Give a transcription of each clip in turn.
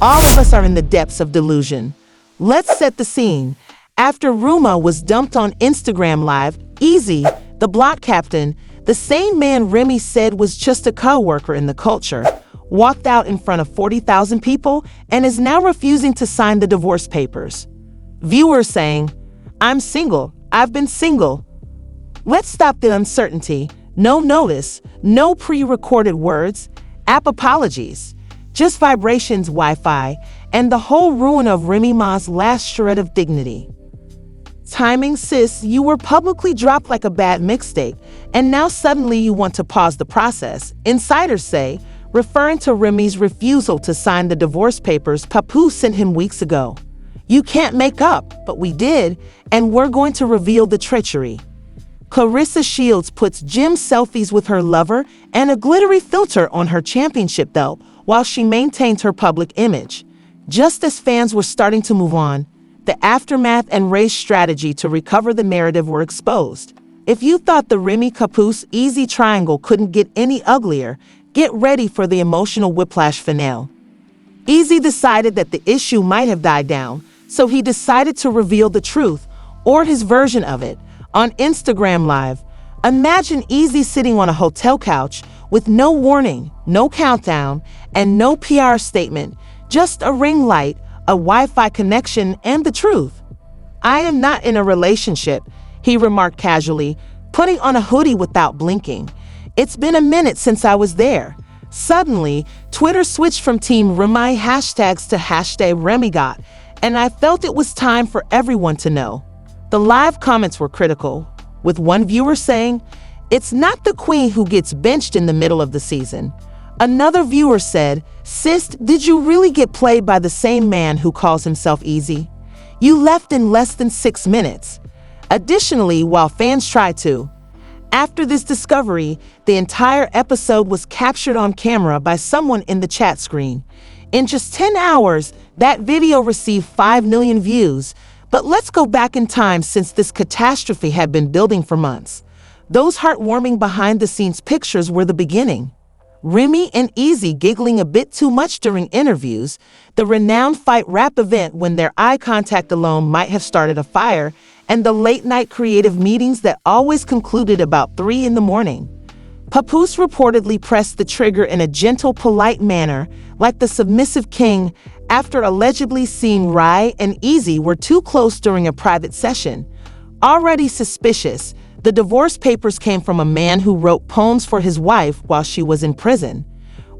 All of us are in the depths of delusion. Let's set the scene. After Ruma was dumped on Instagram Live, Eazy, the block captain, the same man Remy said was just a co-worker in the culture, walked out in front of 40,000 people and is now refusing to sign the divorce papers. Viewers saying, "I'm single. I've been single." Let's stop the uncertainty. No notice, no pre-recorded words, app apologies, just vibrations, Wi-Fi, and the whole ruin of Remy Ma's last shred of dignity. Timing, sis, you were publicly dropped like a bad mixtape, and now suddenly you want to pause the process, insiders say, referring to Remy's refusal to sign the divorce papers Papoose sent him weeks ago. "You can't make up, but we did, and we're going to reveal the treachery." Clarissa Shields puts gym selfies with her lover and a glittery filter on her championship belt while she maintained her public image. Just as fans were starting to move on, the aftermath and Ray's strategy to recover the narrative were exposed. If you thought the Remy Papoose Eazy triangle couldn't get any uglier, get ready for the emotional whiplash finale. Eazy decided that the issue might have died down, so he decided to reveal the truth, or his version of it, on Instagram Live. Imagine Eazy sitting on a hotel couch with no warning, no countdown, and no PR statement, just a ring light, a Wi-Fi connection, and the truth. "I am not in a relationship," he remarked casually, putting on a hoodie without blinking. "It's been a minute since I was there." Suddenly, Twitter switched from Team Remy hashtags to hashtag RemyGot, and I felt it was time for everyone to know. The live comments were critical, with one viewer saying, "It's not the queen who gets benched in the middle of the season." Another viewer said, "Sis, did you really get played by the same man who calls himself Eazy? You left in less than 6 minutes." Additionally, while fans tried to, after this discovery, the entire episode was captured on camera by someone in the chat screen. In just 10 hours, that video received 5 million views. But let's go back in time since this catastrophe had been building for months. Those heartwarming behind-the-scenes pictures were the beginning. Remy and Eazy giggling a bit too much during interviews, the renowned fight rap event when their eye contact alone might have started a fire, and the late-night creative meetings that always concluded about 3 in the morning. Papoose reportedly pressed the trigger in a gentle, polite manner, like the submissive king, after allegedly seeing Rye and Eazy were too close during a private session. Already suspicious, the divorce papers came from a man who wrote poems for his wife while she was in prison.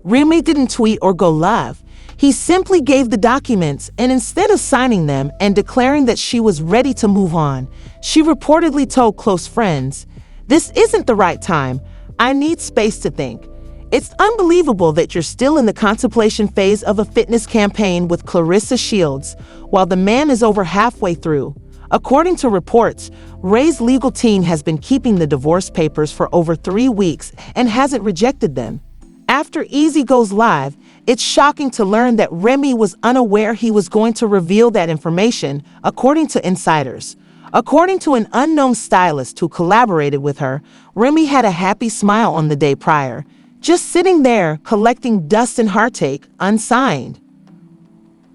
Remy didn't tweet or go live. He simply gave the documents, and instead of signing them and declaring that she was ready to move on, she reportedly told close friends, "This isn't the right time. I need space to think." It's unbelievable that you're still in the contemplation phase of a fitness campaign with Clarissa Shields, while the man is over halfway through. According to reports, Ray's legal team has been keeping the divorce papers for over 3 weeks and hasn't rejected them. After Eazy goes live, it's shocking to learn that Remy was unaware he was going to reveal that information, according to insiders. According to an unknown stylist who collaborated with her, Remy had a happy smile on the day prior, just sitting there collecting dust and heartache, unsigned.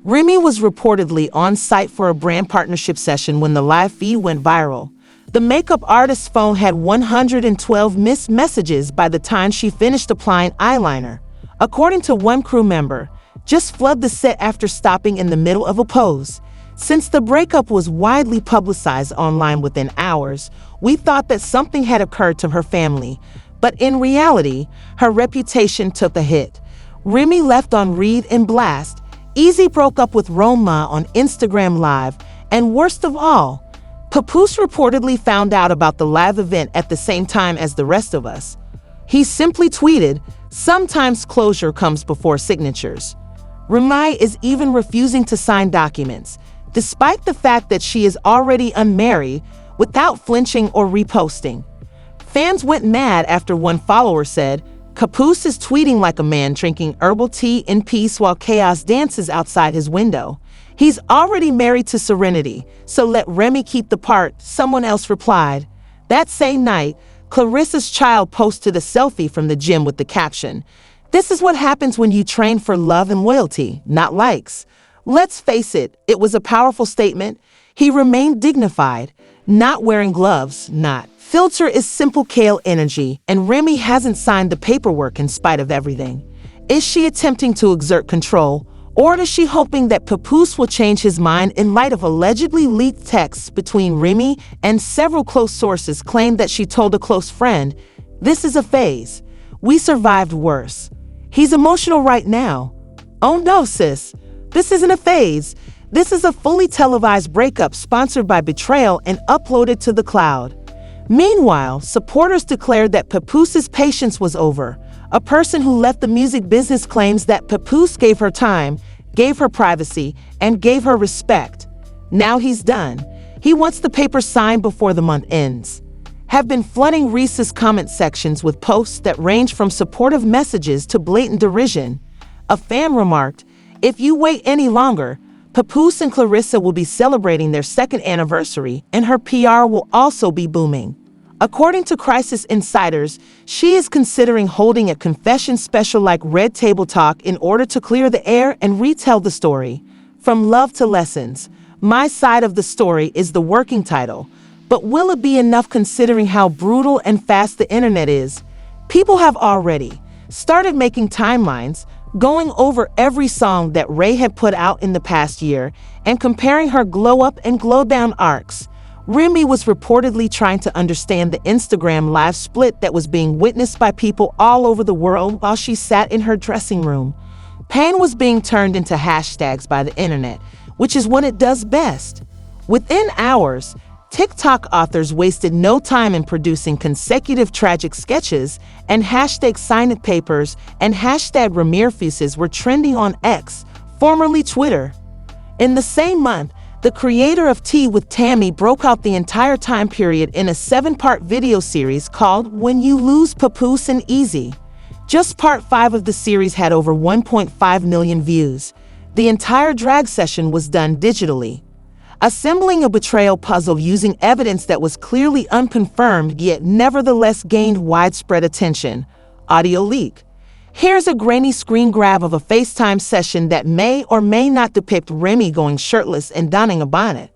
Remy was reportedly on site for a brand partnership session when the live feed went viral. The makeup artist's phone had 112 missed messages by the time she finished applying eyeliner. According to one crew member, just flood the set after stopping in the middle of a pose. Since the breakup was widely publicized online within hours, we thought that something had occurred to her family. But in reality, her reputation took a hit. Remy left on read and blast. Eazy broke up with Roma on Instagram Live. And worst of all, Papoose reportedly found out about the live event at the same time as the rest of us. He simply tweeted, "Sometimes closure comes before signatures." Remy is even refusing to sign documents, despite the fact that she is already unmarried, without flinching or reposting. Fans went mad after one follower said, "Papoose is tweeting like a man drinking herbal tea in peace while chaos dances outside his window. He's already married to Serenity, so let Remy keep the part," someone else replied. That same night, Clarissa's child posted a selfie from the gym with the caption, This is what happens when you train for love and loyalty, not likes. Let's face it, it was a powerful statement. He remained dignified, not wearing gloves, not. Filter is simple kale energy, and Remy hasn't signed the paperwork in spite of everything. Is she attempting to exert control, or is she hoping that Papoose will change his mind in light of allegedly leaked texts between Remy and several close sources claim that she told a close friend, "This is a phase. We survived worse." He's emotional right now. Oh no, sis. This isn't a phase. This is a fully televised breakup sponsored by Betrayal and uploaded to the cloud. Meanwhile, supporters declared that Papoose's patience was over. A person who left the music business claims that Papoose gave her time, gave her privacy, and gave her respect. Now he's done. He wants the paper signed before the month ends. Have been flooding Reese's comment sections with posts that range from supportive messages to blatant derision. A fan remarked, "If you wait any longer, Papoose and Clarissa will be celebrating their second anniversary, and her PR will also be booming." According to Crisis Insiders, she is considering holding a confession special like Red Table Talk in order to clear the air and retell the story. From Love to Lessons, My Side of the Story is the working title. But will it be enough considering how brutal and fast the internet is? People have already started making timelines, going over every song that Ray had put out in the past year and comparing her glow up and glow down arcs. Remy was reportedly trying to understand the Instagram live split that was being witnessed by people all over the world while she sat in her dressing room. Pain was being turned into hashtags by the internet, which is what it does best. Within hours, TikTok authors wasted no time in producing consecutive tragic sketches, and hashtag sign it papers and hashtag Ramirfuses were trending on X, formerly Twitter. In the same month, the creator of Tea with Tammy broke out the entire time period in a 7-part video series called When You Lose Papoose and Eazy. Just part 5 of the series had over 1.5 million views. The entire drag session was done digitally. Assembling a betrayal puzzle using evidence that was clearly unconfirmed yet nevertheless gained widespread attention. Audio leak. Here's a grainy screen grab of a FaceTime session that may or may not depict Remy going shirtless and donning a bonnet.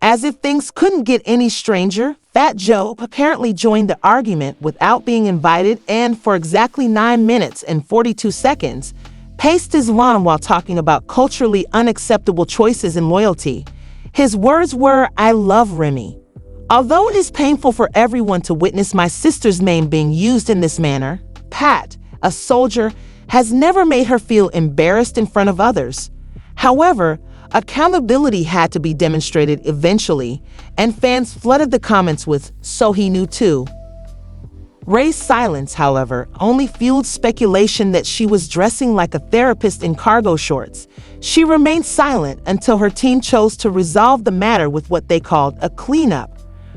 As if things couldn't get any stranger, Fat Joe apparently joined the argument without being invited and, for exactly 9 minutes and 42 seconds, paced his lawn while talking about culturally unacceptable choices in loyalty. His words were, "I love Remy. Although it is painful for everyone to witness my sister's name being used in this manner, Pat, a soldier, has never made her feel embarrassed in front of others." However, accountability had to be demonstrated eventually, and fans flooded the comments with, "So he knew too." Ray's silence, however, only fueled speculation that she was dressing like a therapist in cargo shorts. She remained silent until her team chose to resolve the matter with what they called a cleanup.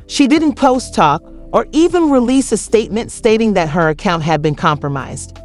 She didn't post talk or even release a statement stating that her account had been compromised.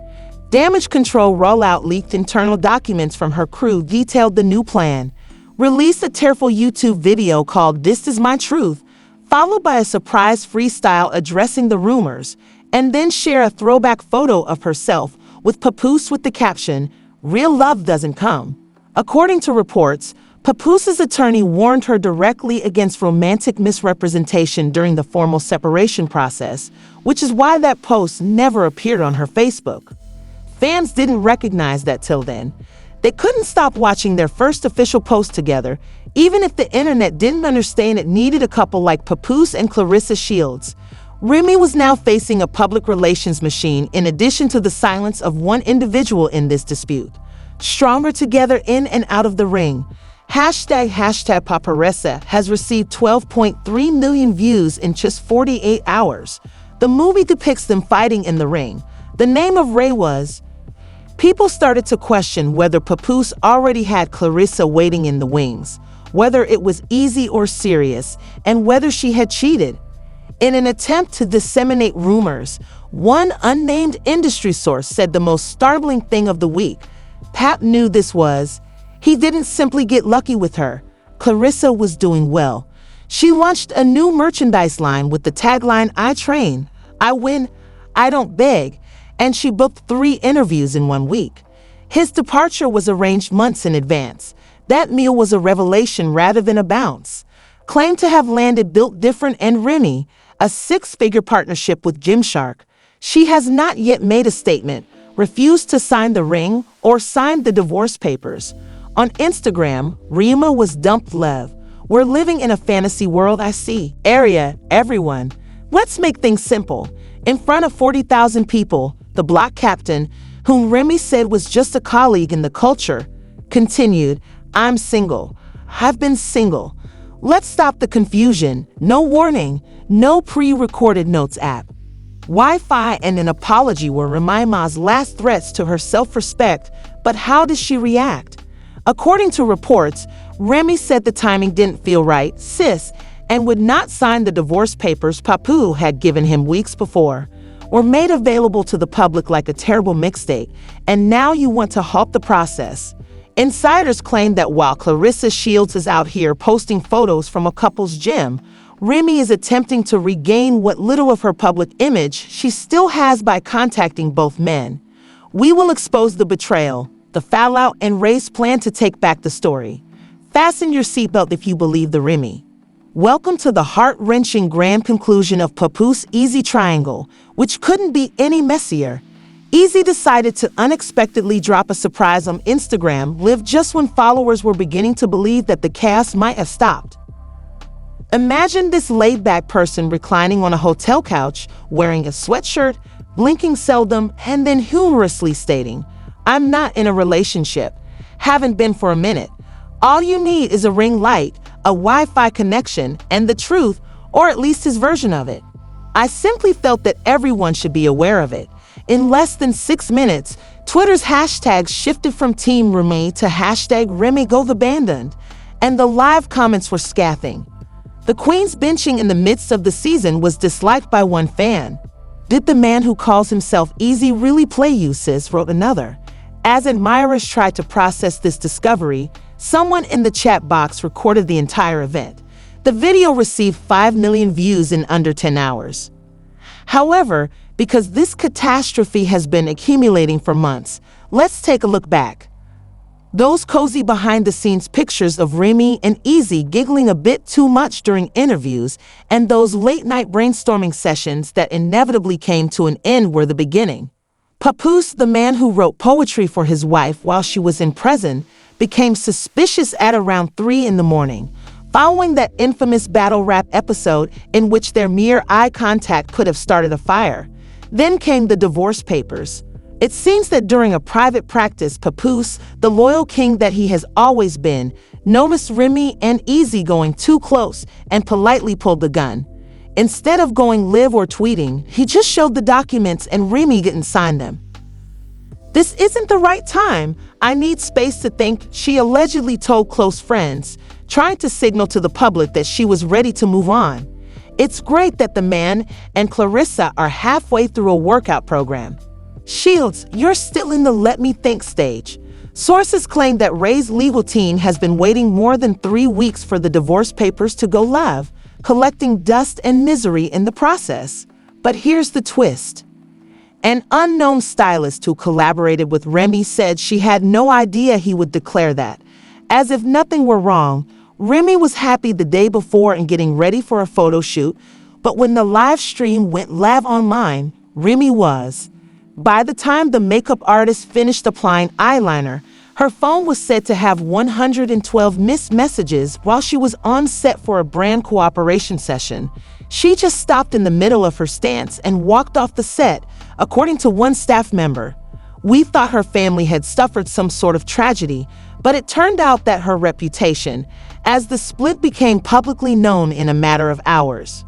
Damage control rollout leaked internal documents from her crew detailed the new plan. Released a tearful YouTube video called This Is My Truth, followed by a surprise freestyle addressing the rumors, and then share a throwback photo of herself with Papoose with the caption, "Real love doesn't come." According to reports, Papoose's attorney warned her directly against romantic misrepresentation during the formal separation process, which is why that post never appeared on her Facebook. Fans didn't recognize that till then. They couldn't stop watching their first official post together, even if the internet didn't understand it needed a couple like Papoose and Clarissa Shields. Remy was now facing a public relations machine in addition to the silence of one individual in this dispute. Stronger together in and out of the ring. Hashtag Paparessa has received 12.3 million views in just 48 hours. The movie depicts them fighting in the ring. The name of Ray was. People started to question whether Papoose already had Clarissa waiting in the wings, whether it was easy or serious, and whether she had cheated. In an attempt to disseminate rumors, one unnamed industry source said the most startling thing of the week. Pap knew this was. He didn't simply get lucky with her. Clarissa was doing well. She launched a new merchandise line with the tagline, "I train, I win, I don't beg," and she booked 3 interviews in 1 week. His departure was arranged months in advance. That meal was a revelation rather than a bounce. Claimed to have landed Built Different and Remy, a 6-figure partnership with Gymshark. She has not yet made a statement, refused to sign the ring, or signed the divorce papers. On Instagram, Remy was dumped love. We're living in a fantasy world, I see. Area, everyone. Let's make things simple. In front of 40,000 people, the block captain, whom Remy said was just a colleague in the culture, continued, I'm single. I've been single. Let's stop the confusion. No warning. No pre-recorded notes app. Wi-Fi and an apology were Remy's last threats to her self-respect, but how did she react? According to reports, Remy said the timing didn't feel right, sis, and would not sign the divorce papers Papu had given him weeks before, or made available to the public like a terrible mixtape, and now you want to halt the process. Insiders claim that while Clarissa Shields is out here posting photos from a couple's gym, Remy is attempting to regain what little of her public image she still has by contacting both men. We will expose the betrayal, the fallout, and Ray's plan to take back the story. Fasten your seatbelt if you believe the Remy. Welcome to the heart-wrenching grand conclusion of Papu's Eazy triangle, which couldn't be any messier. Eazy decided to unexpectedly drop a surprise on Instagram Live just when followers were beginning to believe that the chaos might have stopped. Imagine this laid-back person reclining on a hotel couch, wearing a sweatshirt, blinking seldom, and then humorously stating, I'm not in a relationship. Haven't been for a minute. All you need is a ring light, a Wi-Fi connection, and the truth, or at least his version of it. I simply felt that everyone should be aware of it. In less than 6 minutes, Twitter's hashtags shifted from Team Remy to hashtag Remy Go Abandoned, and the live comments were scathing. The Queen's benching in the midst of the season was disliked by one fan. Did the man who calls himself Eazy really play you, sis? Wrote another. As admirers tried to process this discovery, someone in the chat box recorded the entire event. The video received 5 million views in under 10 hours. However, because this catastrophe has been accumulating for months, let's take a look back. Those cozy behind-the-scenes pictures of Remy and Eazy giggling a bit too much during interviews, and those late-night brainstorming sessions that inevitably came to an end were the beginning. Papoose, the man who wrote poetry for his wife while she was in prison, became suspicious at around 3 in the morning, following that infamous battle rap episode in which their mere eye contact could have started a fire. Then came the divorce papers. It seems that during a private practice, Papoose, the loyal king that he has always been, noticed Remy and Eazy going too close and politely pulled the gun. Instead of going live or tweeting, he just showed the documents and Remy didn't sign them. This isn't the right time. I need space to think, she allegedly told close friends, trying to signal to the public that she was ready to move on. It's great that the man and Clarissa are halfway through a workout program. Shields, you're still in the let me think stage. Sources claim that Ray's legal team has been waiting more than 3 weeks for the divorce papers to go live, collecting dust and misery in the process. But here's the twist. An unknown stylist who collaborated with Remy said she had no idea he would declare that. As if nothing were wrong, Remy was happy the day before and getting ready for a photo shoot, but when the live stream went live online, Remy was. By the time the makeup artist finished applying eyeliner, her phone was said to have 112 missed messages while she was on set for a brand cooperation session. She just stopped in the middle of her stance and walked off the set, according to one staff member. We thought her family had suffered some sort of tragedy, but it turned out that her reputation, as the split became publicly known in a matter of hours.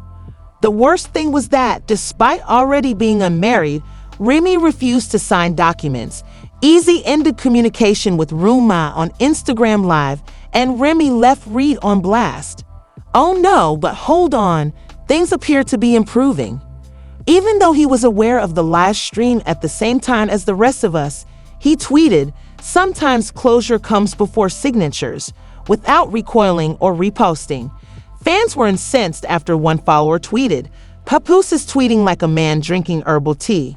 The worst thing was that, despite already being unmarried, Remy refused to sign documents. Eazy ended communication with Remy on Instagram Live, and Remy left Reed on blast. Oh no, but hold on, things appear to be improving. Even though he was aware of the live stream at the same time as the rest of us, he tweeted, "Sometimes closure comes before signatures," without recoiling or reposting. Fans were incensed after one follower tweeted, "Papoose is tweeting like a man drinking herbal tea."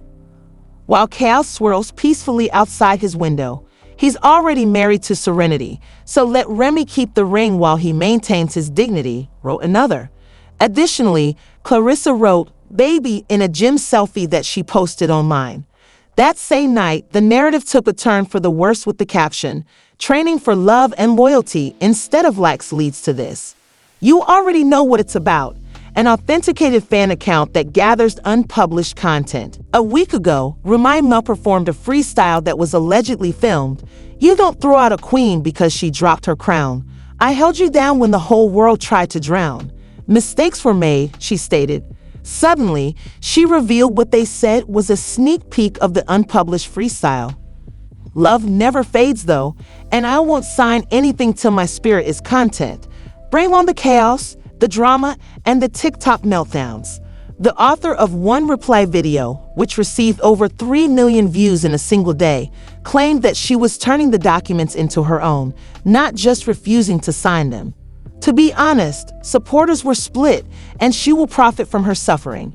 while chaos swirls peacefully outside his window. He's already married to Serenity, so let Remy keep the ring while he maintains his dignity, wrote another. Additionally, Clarissa wrote, "Baby" in a gym selfie that she posted online. That same night, the narrative took a turn for the worse with the caption, "Training for love and loyalty instead of likes leads to this." You already know what it's about. An authenticated fan account that gathers unpublished content. A week ago, Remy performed a freestyle that was allegedly filmed. "You don't throw out a queen because she dropped her crown. I held you down when the whole world tried to drown. Mistakes were made," she stated. Suddenly, she revealed what they said was a sneak peek of the unpublished freestyle. "Love never fades though, and I won't sign anything till my spirit is content. Bring on the chaos, the drama, and the TikTok meltdowns." The author of one reply video, which received over 3 million views in a single day, claimed that she was turning the documents into her own, not just refusing to sign them. To be honest, supporters were split, and she will profit from her suffering.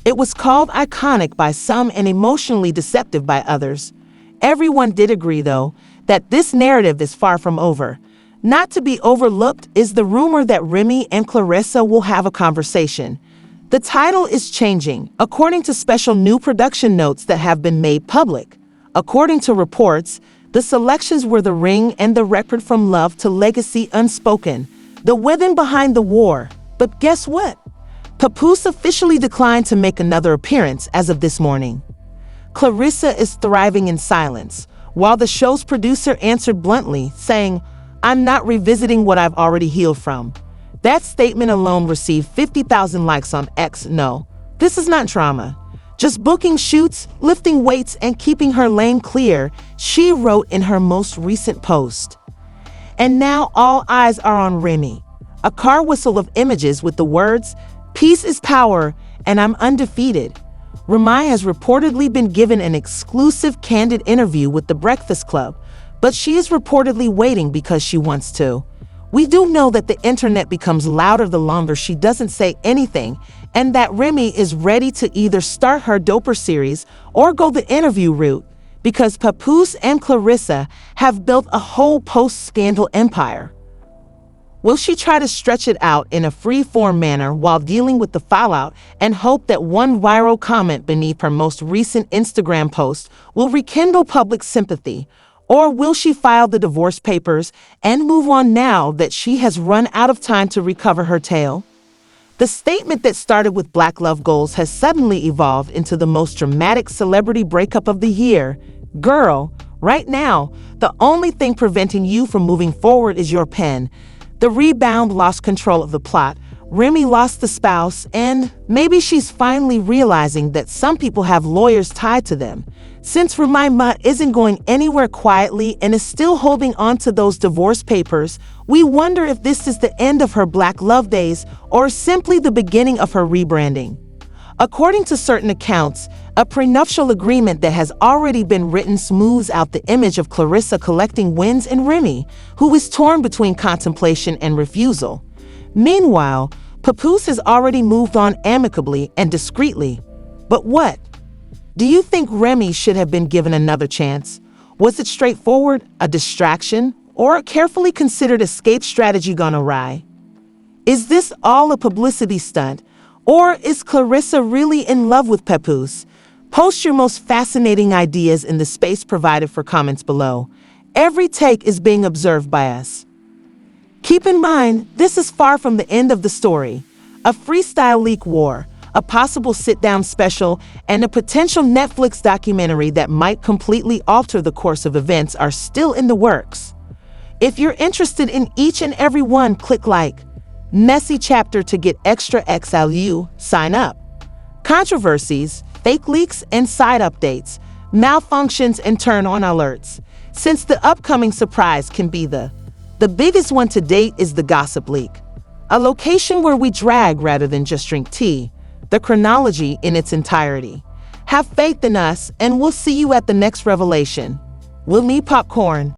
It was called iconic by some and emotionally deceptive by others. Everyone did agree, though, that this narrative is far from over. Not to be overlooked is the rumor that Remy and Clarissa will have a conversation. The title is changing, according to special new production notes that have been made public. According to reports, the selections were The Ring and The Record from Love to Legacy Unspoken, the weapon behind the war. But guess what? Papoose officially declined to make another appearance as of this morning. Clarissa is thriving in silence, while the show's producer answered bluntly, saying, "I'm not revisiting what I've already healed from." That statement alone received 50,000 likes on X. No, this is not drama. Just booking shoots, lifting weights, and keeping her lane clear, she wrote in her most recent post. And now all eyes are on Remy. A car whistle of images with the words, "Peace is power, and I'm undefeated." Remy has reportedly been given an exclusive candid interview with The Breakfast Club, but she is reportedly waiting because she wants to. We do know that the internet becomes louder the longer she doesn't say anything, and that Remy is ready to either start her doper series or go the interview route, because Papoose and Clarissa have built a whole post-scandal empire. Will she try to stretch it out in a free-form manner while dealing with the fallout and hope that one viral comment beneath her most recent Instagram post will rekindle public sympathy? Or will she file the divorce papers and move on now that she has run out of time to recover her tail? The statement that started with Black Love Goals has suddenly evolved into the most dramatic celebrity breakup of the year. Girl, right now, the only thing preventing you from moving forward is your pen. The rebound lost control of the plot, Remy lost the spouse, and maybe she's finally realizing that some people have lawyers tied to them. Since Remy isn't going anywhere quietly and is still holding on to those divorce papers, we wonder if this is the end of her Black Love days or simply the beginning of her rebranding. According to certain accounts, a prenuptial agreement that has already been written smooths out the image of Clarissa collecting wins and Remy, who is torn between contemplation and refusal. Meanwhile, Papoose has already moved on amicably and discreetly. But what? Do you think Remy should have been given another chance? Was it straightforward, a distraction, or a carefully considered escape strategy gone awry? Is this all a publicity stunt, or is Clarissa really in love with Papoose? Post your most fascinating ideas in the space provided for comments below. Every take is being observed by us. Keep in mind, this is far from the end of the story. A freestyle leak war, a possible sit-down special, and a potential Netflix documentary that might completely alter the course of events are still in the works. If you're interested in each and every one, click like. Messy chapter to get extra XLU, sign up. Controversies, fake leaks and side updates, malfunctions and turn-on alerts. Since the upcoming surprise can be the biggest one to date is the gossip leak. A location where we drag rather than just drink tea. The chronology in its entirety. Have faith in us, and we'll see you at the next revelation. We'll need popcorn.